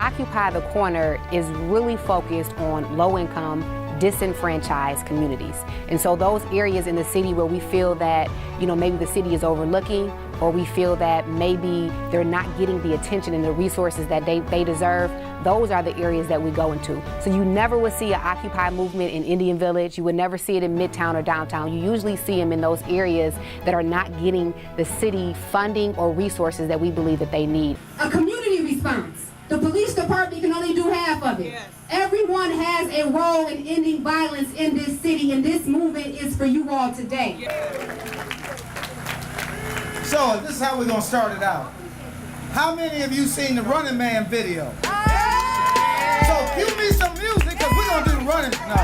Occupy the Corner is really focused on low-income, disenfranchised communities. And so those areas in the city where we feel that, maybe the city is overlooking, or we feel that maybe they're not getting the attention and the resources that they deserve, those are the areas that we go into. So you never would see an Occupy movement in Indian Village. You would never see it in Midtown or downtown. You usually see them in those areas that are not getting the city funding or resources that we believe that they need. A community response. The police department can only do half of it. Yes. Everyone has a role in ending violence in this city, and this movement is for you all today. So this is how we're gonna start it out. How many of you seen the Running Man video? So cue me some music, because we're gonna do the running. No.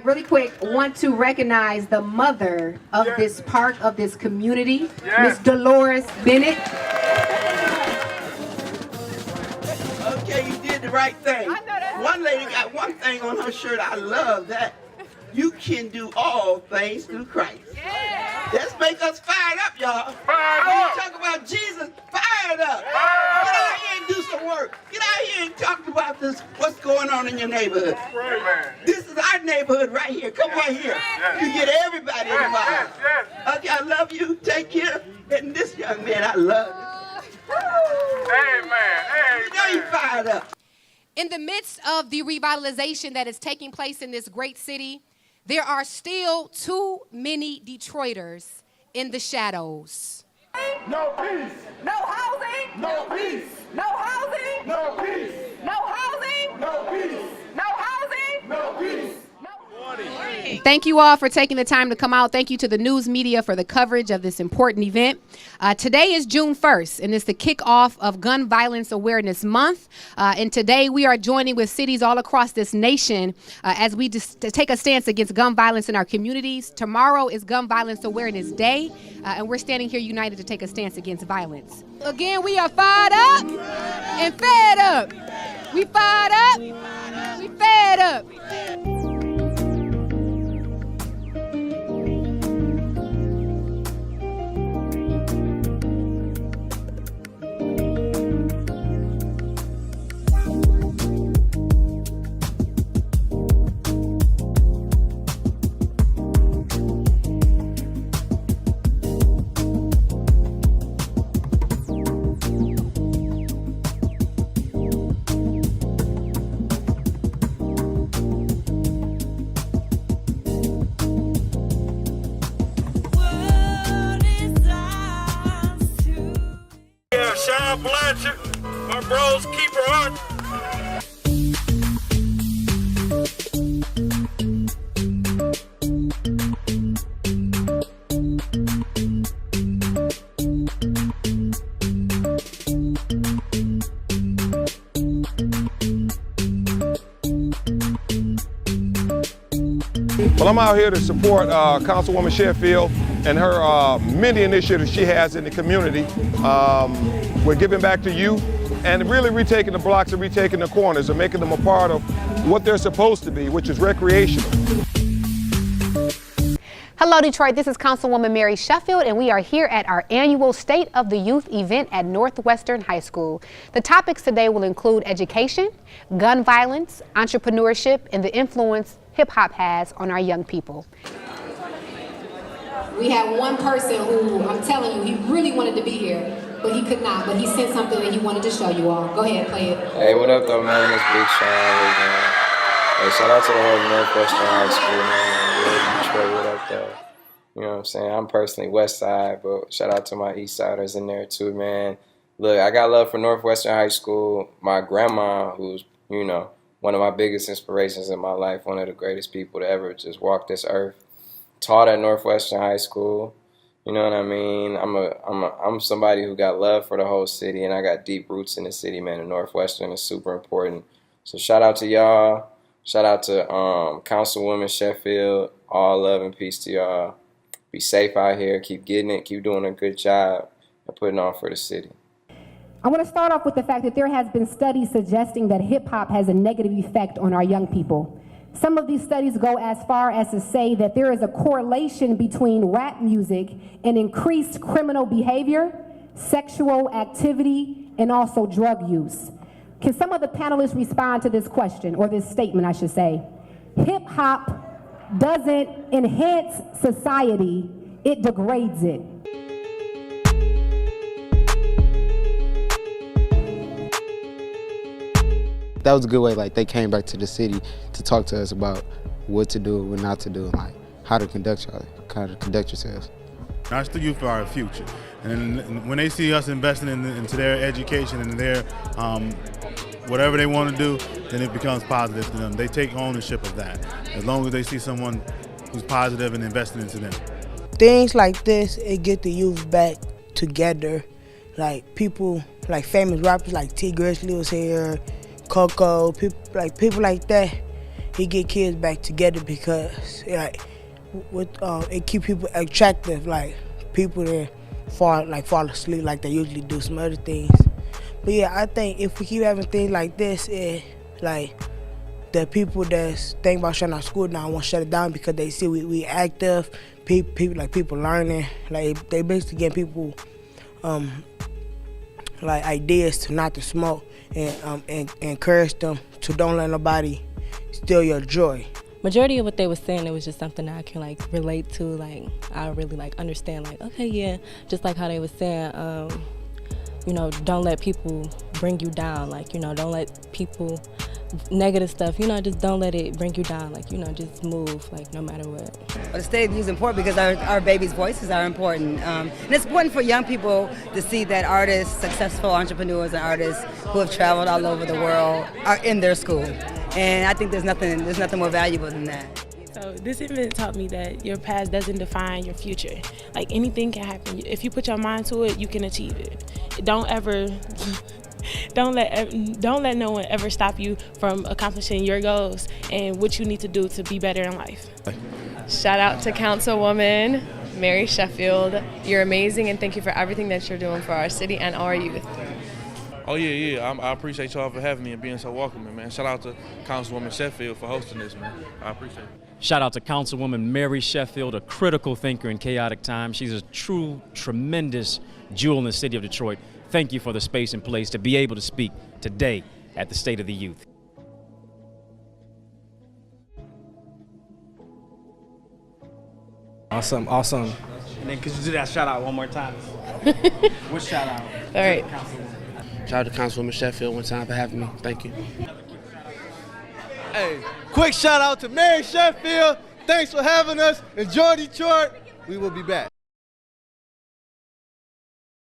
Really quick, want to recognize the mother of this park, of this community, Miss Dolores Bennett. Okay, you did the right thing. One lady got one thing on her shirt. I love that. You can do all things through Christ. Let's make us fired up, y'all. When you talk about Jesus, fired up. Get out here and do some work. Get out here and talk about this, what's going on in your neighborhood. This is our neighborhood right here. Come right here. You get everybody involved. Okay, I love you. Take care. And this young man, I love him. Amen. You know he's fired up. In the midst of the revitalization that is taking place in this great city, there are still too many Detroiters in the shadows. No peace. No housing. No peace. No housing. No peace. No housing. No peace. No housing. No peace. Thank you all for taking the time to come out. Thank you to the news media for the coverage of this important event. Today is June 1st, and it's the kickoff of Gun Violence Awareness Month. And today we are joining with cities all across this nation as we take a stance against gun violence in our communities. Tomorrow is Gun Violence Awareness Day, and we're standing here united to take a stance against violence. Again, we are fired up and fed up. We fired up, we fed up. Blanchard, my bro's keeper heart. Well, I'm out here to support Councilwoman Sheffield and her many initiatives she has in the community. We're giving back to you and really retaking the blocks and retaking the corners and making them a part of what they're supposed to be, which is recreational. Hello, Detroit. This is Councilwoman Mary Sheffield, and we are here at our annual State of the Youth event at Northwestern High School. The topics today will include education, gun violence, entrepreneurship, and the influence hip-hop has on our young people. We had one person who, I'm telling you, he really wanted to be here, but he could not. But he sent something that he wanted to show you all. Go ahead, play it. Hey, what up, though, man? It's Big Sean. Hey, shout out to the whole Northwestern High School, man. Yeah, Detroit, what up, though? You know what I'm saying? I'm personally West Side, but shout out to my East Siders in there, too, man. Look, I got love for Northwestern High School. My grandma, who's, you know, one of my biggest inspirations in my life, one of the greatest people to ever just walk this earth. Taught at Northwestern High School. You know what I mean? I'm somebody who got love for the whole city, and I got deep roots in the city, man. And Northwestern is super important. So shout out to y'all. Shout out to Councilwoman Sheffield. All love and peace to y'all. Be safe out here. Keep getting it. Keep doing a good job and putting on for the city. I want to start off with the fact that there has been studies suggesting that hip-hop has a negative effect on our young people. Some of these studies go as far as to say that there is a correlation between rap music and increased criminal behavior, sexual activity, and also drug use. Can some of the panelists respond to this question, or this statement, I should say? Hip-hop doesn't enhance society, it degrades it. That was a good way, like, they came back to the city to talk to us about what to do and what not to do, and like how to conduct yourselves. Our youth are our future, and when they see us investing into their education and their whatever they want to do, then it becomes positive to them. They take ownership of that, as long as they see someone who's positive and investing into them. Things like this, it get the youth back together. Like people, like famous rappers like T. Grizzly was here, Coco, people like that. He get kids back together because it keep people attractive. Like people that fall asleep like they usually do some other things. But yeah, I think if we keep having things like this, like the people that's thinking about shutting our school down won't shut it down because they see we active. People learning. Like they basically get people like ideas to not to smoke and encourage them to don't let nobody steal your joy. Majority of what they were saying, it was just something that I can like relate to. Like I really like understand. Like okay, yeah, just like how they were saying. You know, don't let people bring you down. Like, you know, don't let people, negative stuff, you know, just don't let it bring you down. Like, you know, just move, like, no matter what. Well, the state of the youth is important because our babies' voices are important. And it's important for young people to see that artists, successful entrepreneurs and artists who have traveled all over the world are in their school. And I think there's nothing more valuable than that. So this event taught me that your past doesn't define your future. Like anything can happen. If you put your mind to it, you can achieve it. Don't let no one ever stop you from accomplishing your goals and what you need to do to be better in life. Shout out to Councilwoman Mary Sheffield. You're amazing, and thank you for everything that you're doing for our city and our youth. Oh yeah. I appreciate y'all for having me and being so welcoming, man. Shout out to Councilwoman Sheffield for hosting this, man. I appreciate it. Shout out to Councilwoman Mary Sheffield, a critical thinker in chaotic times. She's a true, tremendous jewel in the city of Detroit. Thank you for the space and place to be able to speak today at the State of the Youth. Awesome. And then could you do that shout out one more time? What shout out? All right. Shout out to Councilwoman Sheffield one time for having me. Thank you. Hey, quick shout out to Mary Sheffield. Thanks for having us. Enjoy Detroit. We will be back.